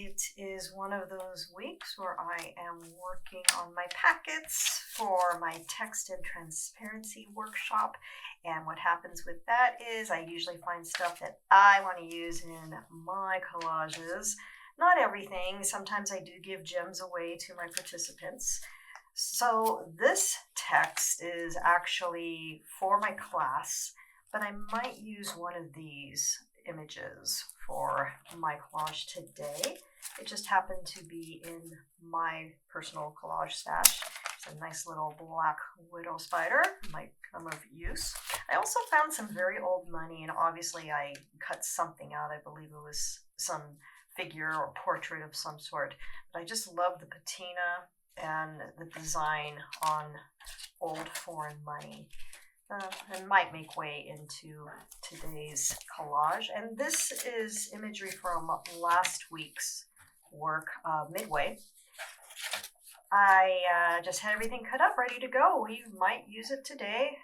It is one of those weeks where I am working on my packets for my text and transparency workshop. And what happens with that is I usually find stuff that I want to use in my collages. Not everything. Sometimes I do give gems away to my participants. So this text is actually for my class, but I might use one of these images for my collage today. It just happened to be in my personal collage stash. It's a nice little black widow spider, might come of use. I also found some very old money, and obviously I cut something out. I believe it was some figure or portrait of some sort. But I just love the patina and the design on old foreign money. And might make way into today's collage. And this is imagery from last week's work, Midway. I just had everything cut up, ready to go. We might use it today.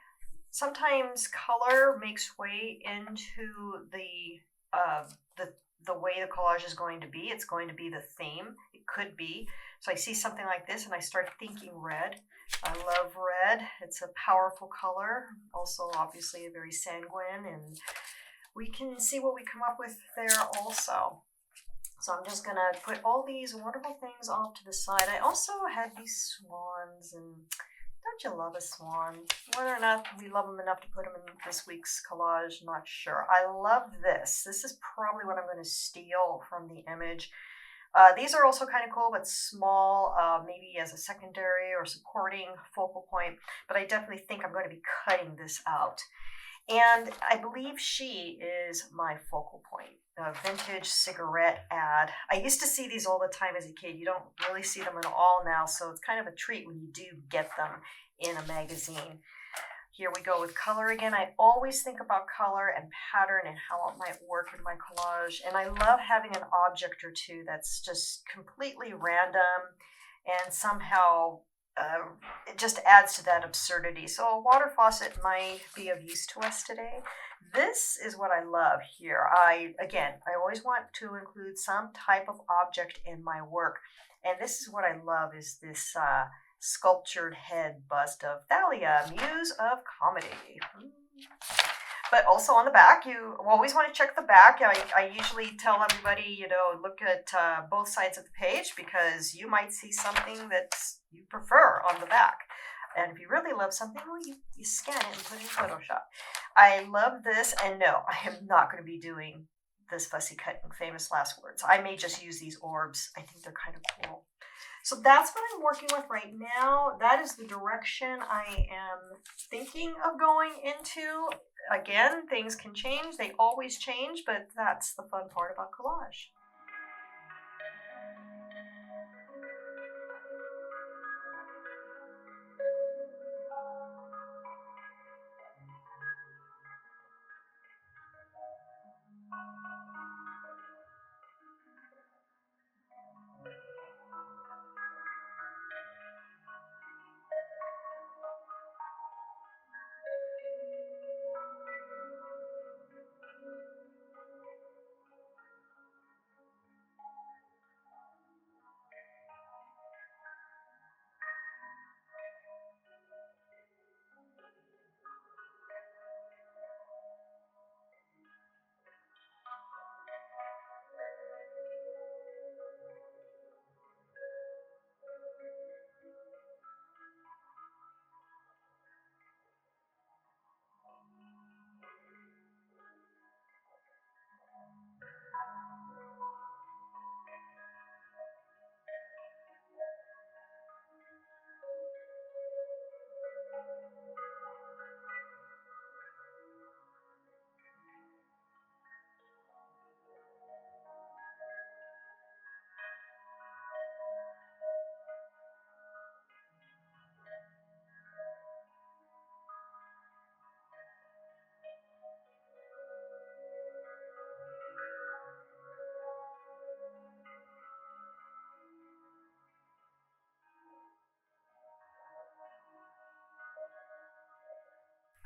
Sometimes color makes way into the way the collage is going to be. It's going to be the theme. It could be. So I see something like this and I start thinking red. I love red. It's a powerful color. Also, obviously, very sanguine. And we can see what we come up with there also. So I'm just going to put all these wonderful things off to the side. I also had these swans, and don't you love a swan? Whether or not we love them enough to put them in this week's collage, not sure. I love this. This is probably what I'm going to steal from the image. These are also kind of cool, but small, maybe as a secondary or supporting focal point. But I definitely think I'm going to be cutting this out. And I believe she is my focal point. A vintage cigarette ad. I used to see these all the time as a kid. You don't really see them at all now, so it's kind of a treat when you do get them in a magazine. Here we go with color again. I always think about color and pattern and how it might work in my collage. And I love having an object or two that's just completely random and somehow it just adds to that absurdity. So a water faucet might be of use to us today. This is what I love here. I always want to include some type of object in my work. And this is what I love is this sculptured head bust of Thalia, Muse of Comedy. But also on the back, you always want to check the back. I usually tell everybody, look at both sides of the page because you might see something that you prefer on the back. And if you really love something, well, you scan it and put it in Photoshop. I love this, and no, I am not going to be doing this fussy cut and famous last words. I may just use these orbs. I think they're kind of cool. So that's what I'm working with right now. That is the direction I am thinking of going into. Again, things can change. They always change, but that's the fun part about collage.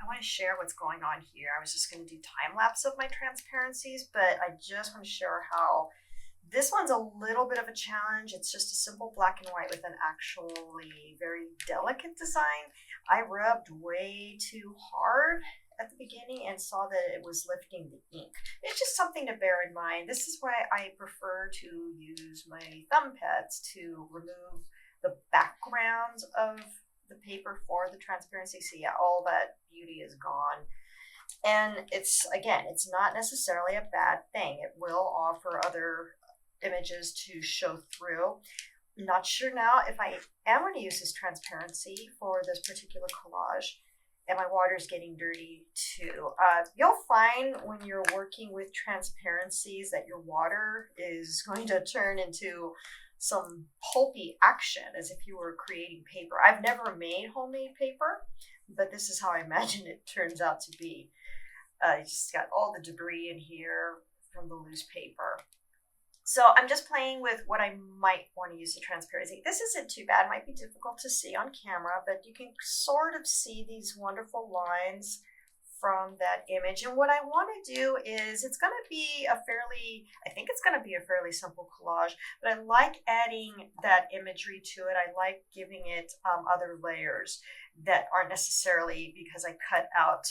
I want to share what's going on here. I was just going to do time lapse of my transparencies, but I just want to share how This one's a little bit of a challenge. It's just a simple black and white with an actually very delicate design. I rubbed way too hard at the beginning and saw that it was lifting the ink. It's just something to bear in mind. This is why I prefer to use my thumb pads to remove the backgrounds of the paper for the transparency. So yeah, all that beauty is gone. And it's not necessarily a bad thing. It will offer other images to show through. I'm not sure now if I am going to use this transparency for this particular collage. And my water is getting dirty too. You'll find when you're working with transparencies that your water is going to turn into some pulpy action as if you were creating paper. I've never made homemade paper, but this is how I imagine it turns out to be. You just got all the debris in here from the loose paper. So I'm just playing with what I might want to use the transparency. This isn't too bad. It might be difficult to see on camera, but you can sort of see these wonderful lines from that image. And what I want to do is I think it's going to be a fairly simple collage, but I like adding that imagery to it. I like giving it other layers that aren't necessarily because I cut out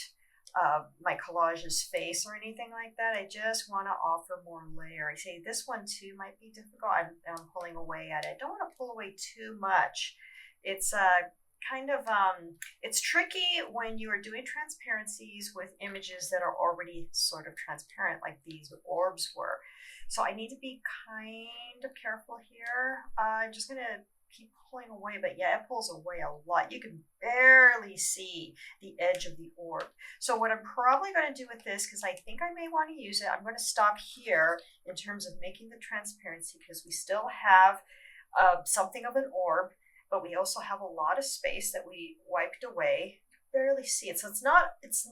my collage's face or anything like that. I just want to offer more layer. I say this one too might be difficult. I'm pulling away at it. Don't want to pull away too much. It's it's tricky when you are doing transparencies with images that are already sort of transparent like these orbs were. So I need to be kind of careful here. I'm just going to keep pulling away, but yeah, it pulls away a lot. You can barely see the edge of the orb. So what I'm probably going to do with this, because I think I may want to use it, I'm going to stop here in terms of making the transparency because we still have something of an orb, but we also have a lot of space that we wiped away. Barely see it. So it's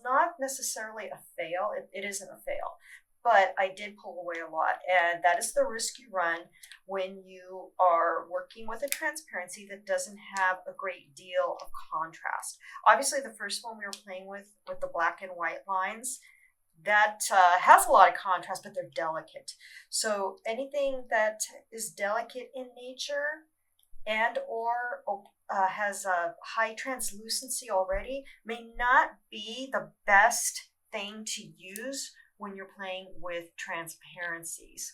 not necessarily a fail. It isn't a fail. But I did pull away a lot, and that is the risk you run when you are working with a transparency that doesn't have a great deal of contrast. Obviously, the first one we were playing with the black and white lines, that has a lot of contrast, but they're delicate. So anything that is delicate in nature and or has a high translucency already may not be the best thing to use when you're playing with transparencies.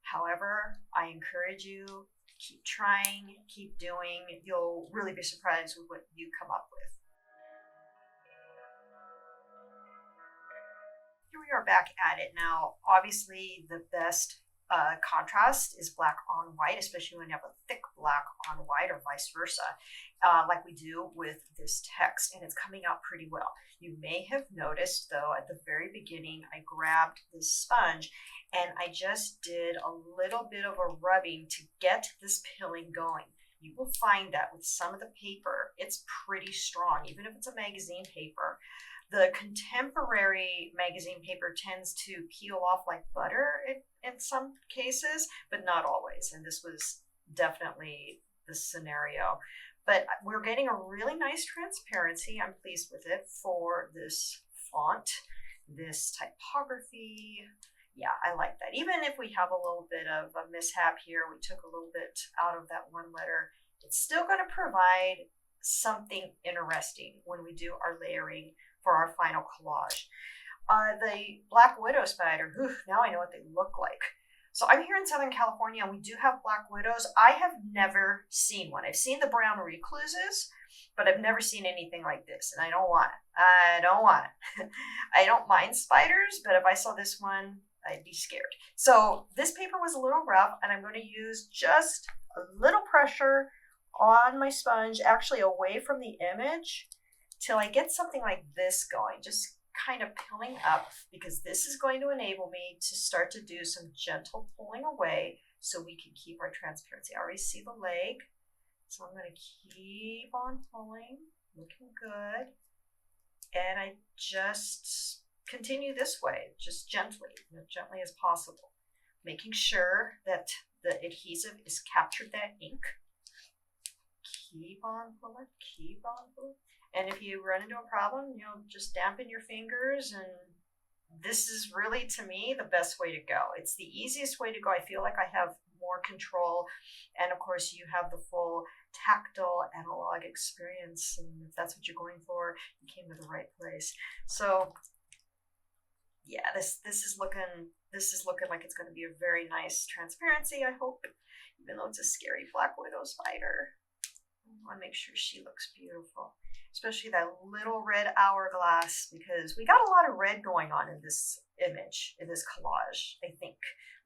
However, I encourage you, keep trying, keep doing. You'll really be surprised with what you come up with. Here we are back at it now. Obviously, the best contrast is black on white, especially when you have a thick black on white or vice versa, like we do with this text, and it's coming out pretty well. You may have noticed, though, at the very beginning, I grabbed this sponge and I just did a little bit of a rubbing to get this pilling going. You will find that with some of the paper, it's pretty strong, even if it's a magazine paper. The contemporary magazine paper tends to peel off like butter in some cases, but not always. And this was definitely the scenario. But we're getting a really nice transparency. I'm pleased with it for this font, this typography. Yeah, I like that. Even if we have a little bit of a mishap here, we took a little bit out of that one letter, it's still going to provide something interesting when we do our layering for our final collage. The Black Widow spider, now I know what they look like. So I'm here in Southern California and we do have black widows. I have never seen one. I've seen the brown recluses, but I've never seen anything like this, and I don't want it. I don't want it. I don't mind spiders, but if I saw this one, I'd be scared. So this paper was a little rough, and I'm going to use just a little pressure on my sponge, actually away from the image, till I get something like this going, just kind of peeling up, because this is going to enable me to start to do some gentle pulling away so we can keep our transparency. I already see the leg, so I'm going to keep on pulling, looking good, and I just continue this way, just gently, as gently as possible, making sure that the adhesive is captured that ink. Keep on pulling, keep on pulling. And if you run into a problem, just dampen your fingers and this is really, to me, the best way to go. It's the easiest way to go. I feel like I have more control. And of course, you have the full tactile analog experience. And if that's what you're going for, you came to the right place. So yeah, this is looking like it's going to be a very nice transparency, I hope, even though it's a scary black widow spider. I want to make sure she looks beautiful, especially that little red hourglass, because we got a lot of red going on in this image, in this collage. I think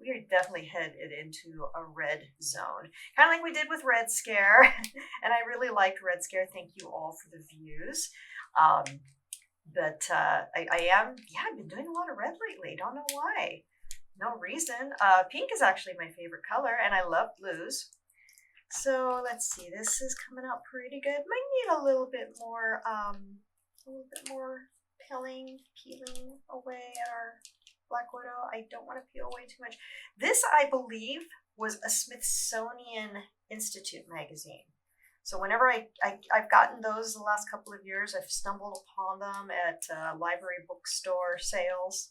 we are definitely headed into a red zone, kind of like we did with Red Scare. And I really liked Red Scare. Thank you all for the views. But I've been doing a lot of red lately. Don't know why. No reason. Pink is actually my favorite color, and I love blues. So let's see. This is coming out pretty good. Might need a little bit more peeling away at our Black Widow. I don't want to peel away too much. This, I believe, was a Smithsonian Institute magazine. So whenever I've gotten those the last couple of years, I've stumbled upon them at library bookstore sales.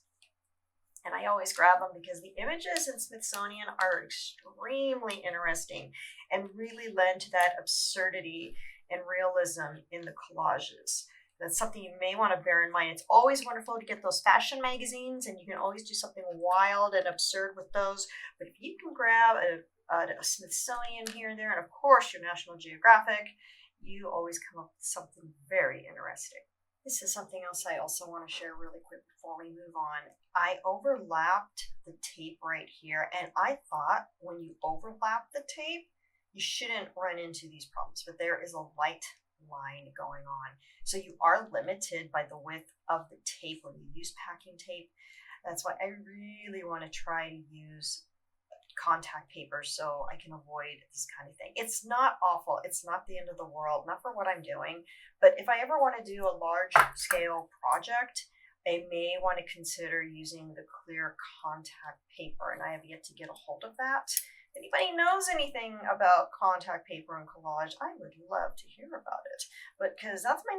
And I always grab them because the images in Smithsonian are extremely interesting and really lend to that absurdity and realism in the collages. That's something you may want to bear in mind. It's always wonderful to get those fashion magazines, and you can always do something wild and absurd with those. But if you can grab a Smithsonian here and there, and of course your National Geographic, you always come up with something very interesting. This is something else I also want to share really quick before we move on. I overlapped the tape right here, and I thought when you overlap the tape, you shouldn't run into these problems, but there is a light line going on. So you are limited by the width of the tape when you use packing tape. That's why I really want to try to use contact paper so I can avoid this kind of thing. It's not awful. It's not the end of the world, not for what I'm doing. But if I ever want to do a large scale project, I may want to consider using the clear contact paper, and I have yet to get a hold of that. If anybody knows anything about contact paper and collage, I would love to hear about it. But because that's my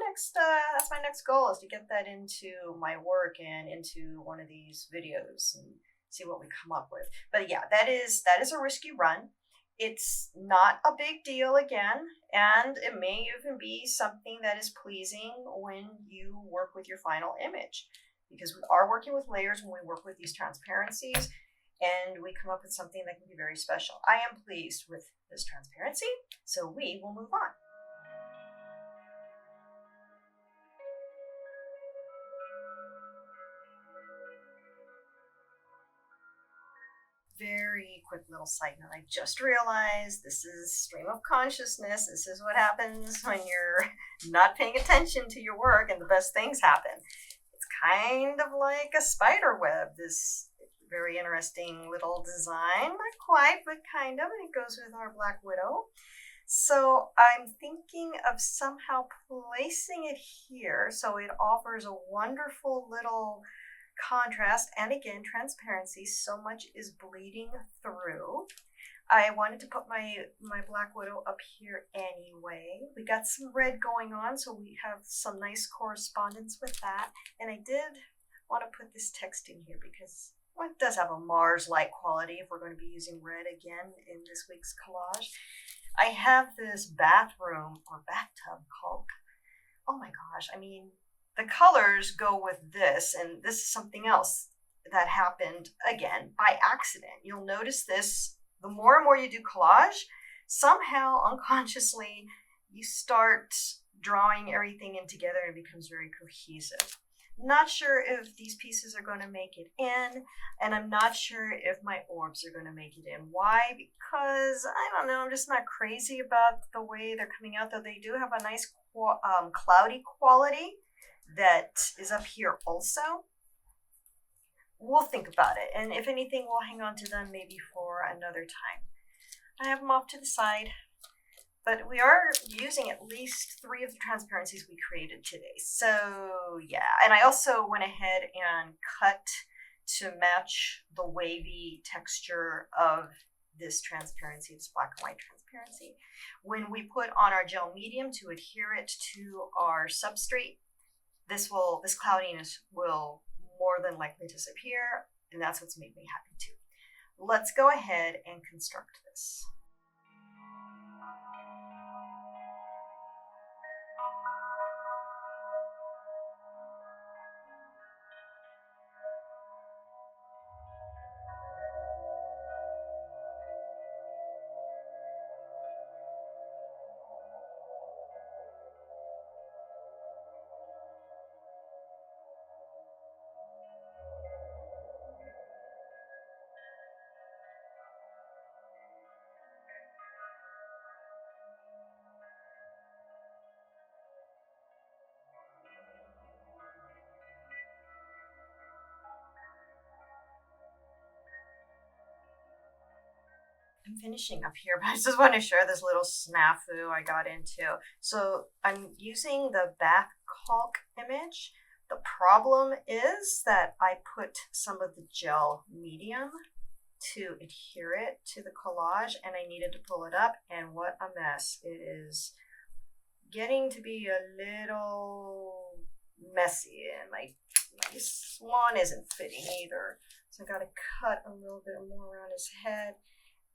next goal, is to get that into my work and into one of these videos and see what we come up with. But yeah, that is a risky run. It's not a big deal again, and it may even be something that is pleasing when you work with your final image, because we are working with layers when we work with these transparencies, and we come up with something that can be very special. I am pleased with this transparency, so we will move on. Very quick little side note. I just realized this is stream of consciousness. This is what happens when you're not paying attention to your work and the best things happen. It's kind of like a spider web, this very interesting little design. Not quite, but kind of. And it goes with our Black Widow. So I'm thinking of somehow placing it here so it offers a wonderful little contrast and again transparency. So much is bleeding through. I wanted to put my Black Widow up here anyway. We got some red going on, so we have some nice correspondence with that. And I did want to put this text in here because, well, it does have a Mars-like quality if we're going to be using red again in this week's collage. I have this bathroom or bathtub called, oh my gosh, I mean, the colors go with this, and this is something else that happened, again, by accident. You'll notice this, the more and more you do collage, somehow, unconsciously, you start drawing everything in together and it becomes very cohesive. Not sure if these pieces are going to make it in, and I'm not sure if my orbs are going to make it in. Why? Because, I don't know, I'm just not crazy about the way they're coming out, though they do have a nice cloudy quality that is up here also. We'll think about it, and if anything, we'll hang on to them maybe for another time. I have them off to the side, but we are using at least 3 of the transparencies we created today. So yeah, and I also went ahead and cut to match the wavy texture of this transparency, this black and white transparency. When we put on our gel medium to adhere it to our substrate, this cloudiness will more than likely disappear, and that's what's made me happy too. Let's go ahead and construct this. I'm finishing up here, but I just want to share this little snafu I got into. So I'm using the back caulk image. The problem is that I put some of the gel medium to adhere it to the collage, and I needed to pull it up, and what a mess. It is getting to be a little messy, and my swan isn't fitting either. So I gotta cut a little bit more around his head.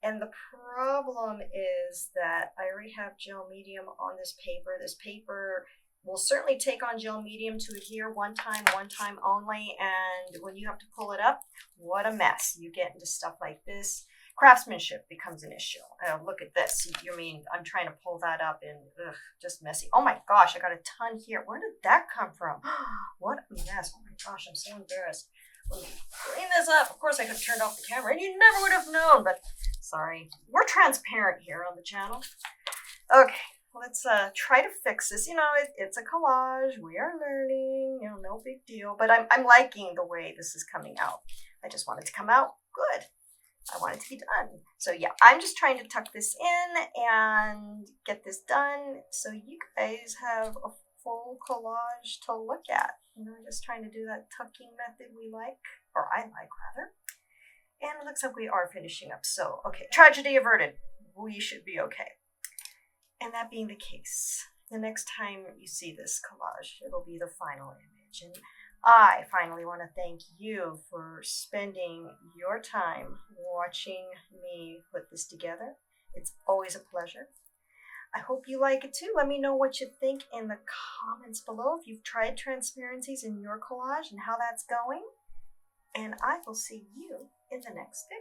And the problem is that I already have gel medium on this paper. This paper will certainly take on gel medium to adhere one time only. And when you have to pull it up, what a mess. You get into stuff like this. Craftsmanship becomes an issue. Look at this. You mean I'm trying to pull that up and just messy. Oh my gosh, I got a ton here. Where did that come from? What a mess. Oh my gosh, I'm so embarrassed. Let me clean this up. Of course, I could have turned off the camera and you never would have known, but sorry. We're transparent here on the channel. Okay, let's try to fix this. You know, it's a collage. We are learning. You know, no big deal. But I'm liking the way this is coming out. I just want it to come out good. I want it to be done. So yeah, I'm just trying to tuck this in and get this done so you guys have a full collage to look at. You know, just trying to do that tucking method we like, or I like rather. And it looks like we are finishing up. So, okay, tragedy averted. We should be okay. And that being the case, the next time you see this collage, it'll be the final image. And I finally want to thank you for spending your time watching me put this together. It's always a pleasure. I hope you like it too. Let me know what you think in the comments below if you've tried transparencies in your collage and how that's going. And I will see you in the next video.